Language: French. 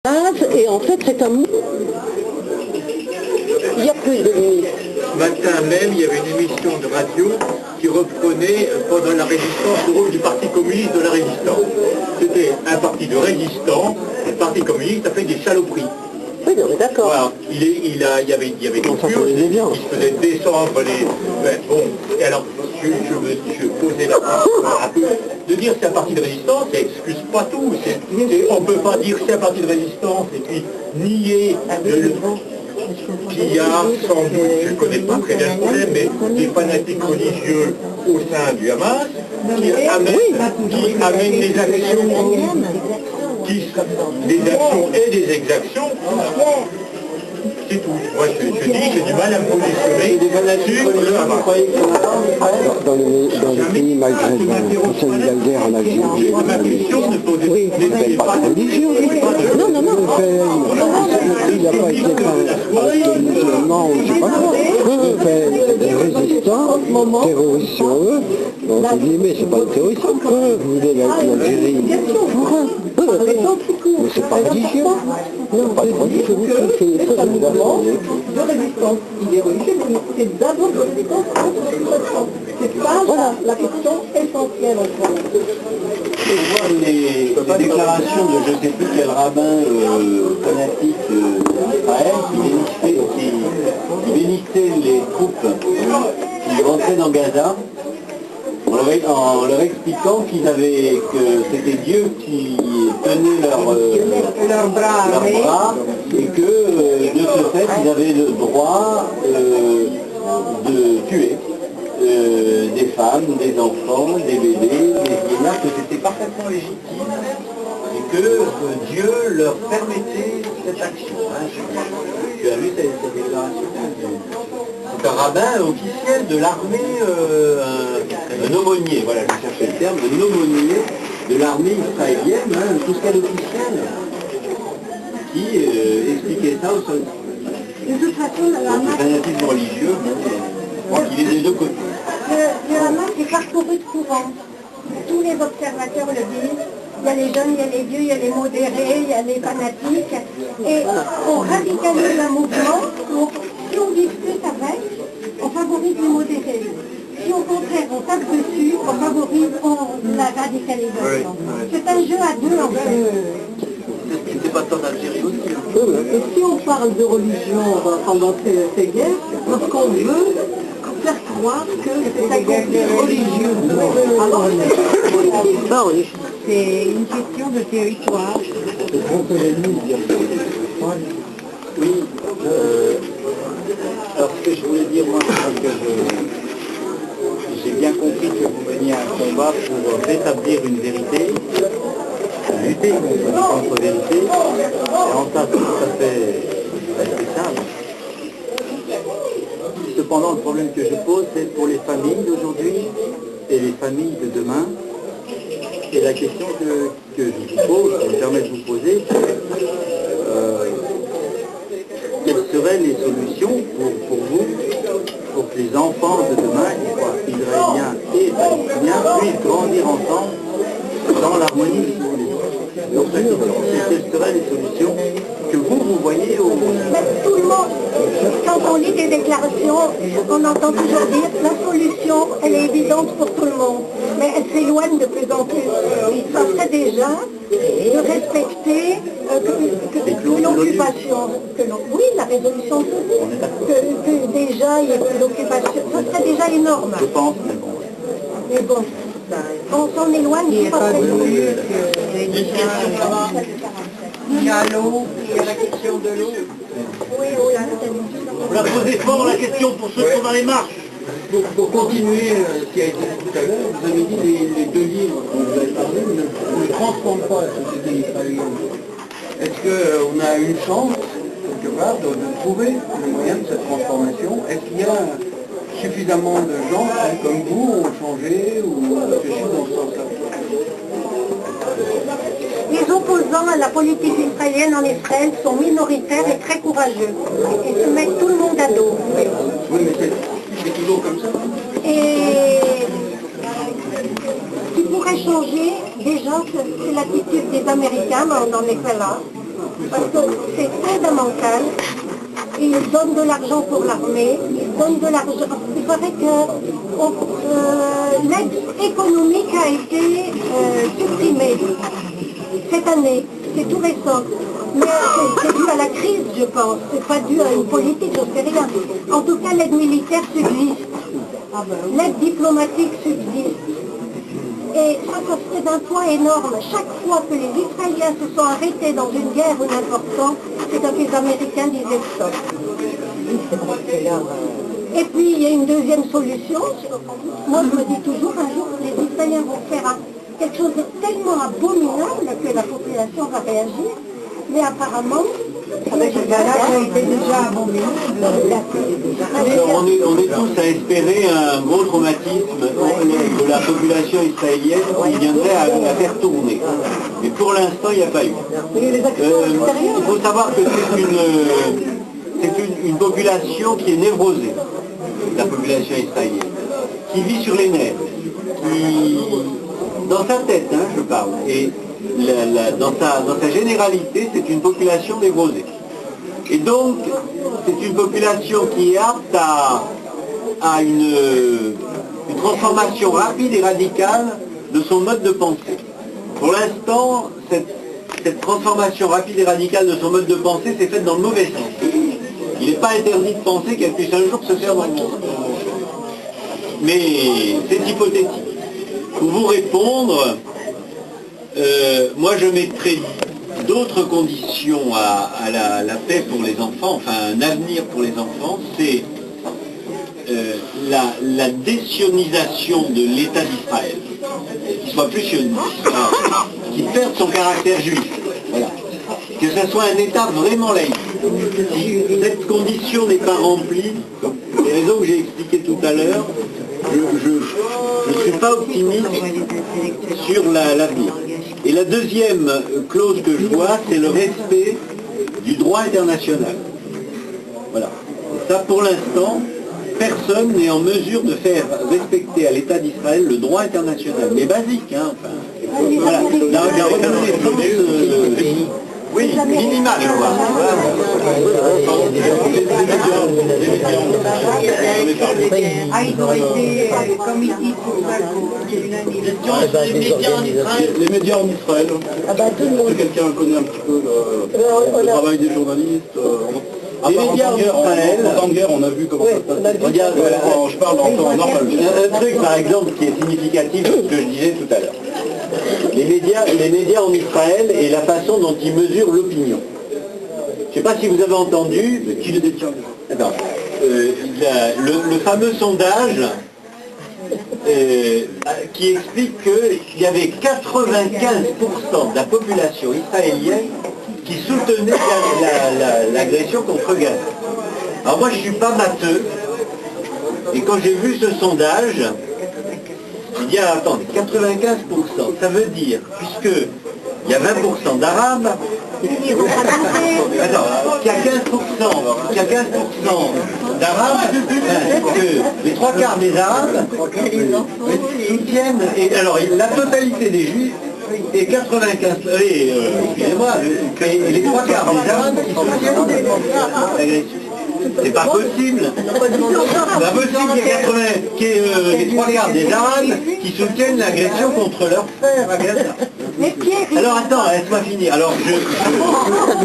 Et en fait, c'est un... Il y a plus de nuit. Ce matin même, il y avait une émission de radio qui reprenait pendant la résistance le rôle du Parti communiste de la résistance. C'était un parti de résistants, le Parti communiste a fait des saloperies. Oui, non, mais d'accord. Voilà. Il y avait des purges, il se faisait descendre les... Ouais, bon, et alors, je posais la question un peu, de dire c'est un parti de résistance, ça excuse pas tout. On ne peut pas dire c'est un parti de résistance et puis nier qu'il y a sans doute, je ne connais pas très bien le problème, mais des fanatiques religieux au sein du Hamas qui amènent des actions, des actions et des exactions. C'est tout. Moi, je dis, j'ai du mal à me positionner sur le Hamas. Dans les pays maghrébins, au sein de la guerre en Algérie, Ma question ne posait pas de religion. Non. Il n'a pas été un musulman ou je sais pas quoi. Des résistants, terroristes sur eux. Entre guillemets, c'est pas des terroristes. Vous voulez l'Algérie mais c'est pas religieux. Non, pas de religieux. De résistance. Il est religieux, mais c'est d'abord de résistance contre l'occupation. C'est ça la question essentielle en France. Je vois les déclarations de je ne sais plus quel rabbin fanatique d'Israël qui bénissait les troupes qui rentraient dans Gaza en leur expliquant que c'était Dieu qui tenait leurs bras et que de ce fait ils avaient le droit de tuer des femmes, des enfants, des bébés, des vieillards, que c'était parfaitement légitime et que Dieu leur permettait cette action. Tu as vu cette déclaration? C'est un rabbin officiel de l'armée, un aumônier, voilà, je cherchais le terme, un aumônier de l'armée israélienne, tout ce qu'elle officielle, qui expliquait ça au soldat. De toute façon, le fanatisme religieux, je crois qu'il est des deux côtés. Le Hamas est parcouru de courant. Tous les observateurs le disent. Il y a les jeunes, il y a les vieux, il y a les modérés, il y a les fanatiques. Et on radicalise un mouvement. Donc, si on discute avec, on favorise les modérés. Si au contraire on tape dessus, on favorise la radicalisation. C'est un jeu à deux en fait. C'est ce qui n'était pas tant d'Algérie aussi. Et si on parle de religion pendant ces guerres, parce qu'on veut faire croire que c'est un conflit religieux. Alors, c'est une question de territoire. Oui. Alors ce que je voulais dire, moi, c'est que j'ai bien compris que vous meniez un combat pour rétablir une vérité, lutter contre une contre-vérité, et en ça, tout à fait respectable. Cependant, le problème que je pose, c'est pour les familles d'aujourd'hui et les familles de demain. Et la question que je vous pose, je me permets de vous poser, quelles seraient les solutions pour vous, pour que les enfants de demain, qu'ils soient israéliens et palestiniens, puissent grandir ensemble dans l'harmonie, si vous voulez. Donc, quelles seraient les solutions que vous voyez au monde? Tout le monde, quand on lit des déclarations, on entend toujours dire la solution, elle est évidente pour tout le monde, mais elle s'éloigne de plus en plus. Ça serait déjà de respecter que l'occupation, oui, la résolution que déjà il y ait plus d'occupation, ça serait déjà énorme. Je pense, mais bon, on s'en éloigne, c'est pas très loin. Il y a l'eau, il y a la question de l'eau. Oui, Vous la posez fort la question pour ceux qui sont dans les marches. Pour continuer ce qui a été dit tout à l'heure, vous avez dit les deux livres dont vous avez parlé ne transforment pas la société israélienne. Est-ce qu'on a une chance, quelque part, de trouver le moyen de cette transformation? Est-ce qu'il y a suffisamment de gens qui, comme vous, ont changé ou réfléchi dans ce sens-là? Les opposants à la politique israélienne en Israël sont minoritaires et très courageux. Et se mettent tout le monde à dos. Oui, mais c'est toujours comme ça. Et ce qui pourrait changer, déjà, c'est l'attitude des Américains dans les cas-là. parce que c'est fondamental. Ils donnent de l'argent pour l'armée, ils donnent de l'argent. Il paraît que l'aide économique a été supprimée cette année, c'est tout récent. Mais c'est dû à la crise, je pense, c'est pas dû à une politique, je sais rien. En tout cas, l'aide militaire subsiste, l'aide diplomatique subsiste. Et ça serait d'un poids énorme. Chaque fois que les Israéliens se sont arrêtés dans une guerre ou n'importe quoi, c'est quand les Américains disaient stop. Et puis il y a une deuxième solution. Moi je me dis toujours, un jour les Israéliens vont faire quelque chose de tellement abominable que la population va réagir. Mais apparemment, avec le Galak a été déjà abominable. On est tous à espérer un gros traumatisme de la population israélienne qui viendrait à faire tourner. Mais pour l'instant, il n'y a pas eu. Il faut savoir que c'est une population qui est névrosée, la population israélienne, qui vit sur les nerfs, qui, dans sa tête, je parle, et dans sa généralité, c'est une population névrosée. Et donc, c'est une population qui est apte à une transformation rapide et radicale de son mode de pensée. Pour l'instant, cette transformation rapide et radicale de son mode de pensée s'est faite dans le mauvais sens. Il n'est pas interdit de penser qu'elle puisse un jour se faire dans le bon sens. Mais c'est hypothétique. Pour vous répondre, moi je mettrais d'autres conditions à la paix pour les enfants, enfin un avenir pour les enfants, c'est la désionisation de l'État d'Israël, qu'il soit plus sioniste, qu'il perde son caractère juif, voilà. Que ce soit un État vraiment laïque. Si cette condition n'est pas remplie, pour les raisons que j'ai expliquées tout à l'heure, je ne suis pas optimiste sur l'avenir. Et la deuxième clause que je vois, c'est le respect du droit international. Voilà. Et ça, pour l'instant, personne n'est en mesure de faire respecter à l'État d'Israël le droit international. Mais basique, enfin. Voilà. La reconnaissance... oui, minimal, je crois. Ils ont été comme ici pour les médias en Israël. Est-ce que quelqu'un connaît un petit peu le travail des journalistes? Les médias en Israël, en temps de guerre, on a vu comment ça se passe. Regarde, Je parle en temps normal. un truc par exemple qui est significatif de ce que je disais tout à l'heure. Les médias en Israël et la façon dont ils mesurent l'opinion. Je ne sais pas si vous avez entendu, qui le détient. Attends, le fameux sondage qui explique qu'il y avait 95% de la population israélienne qui soutenait l'agression contre Gaza. Alors moi je ne suis pas matheux, et quand j'ai vu ce sondage, j'ai dit, attendez, 95%, ça veut dire, puisque il y a 20% d'Arabes, attends, qu'il y a 15% d'Arabes, que les trois quarts des Arabes soutiennent, et alors la totalité des Juifs, et 95, excusez-moi, les trois quarts des Arabes qui soutiennent l'agression. C'est pas possible. C'est pas possible qu'il y ait les trois quarts des Arabes qui soutiennent l'agression contre leur frère à Gaza. Alors attends, laisse-moi finir. Alors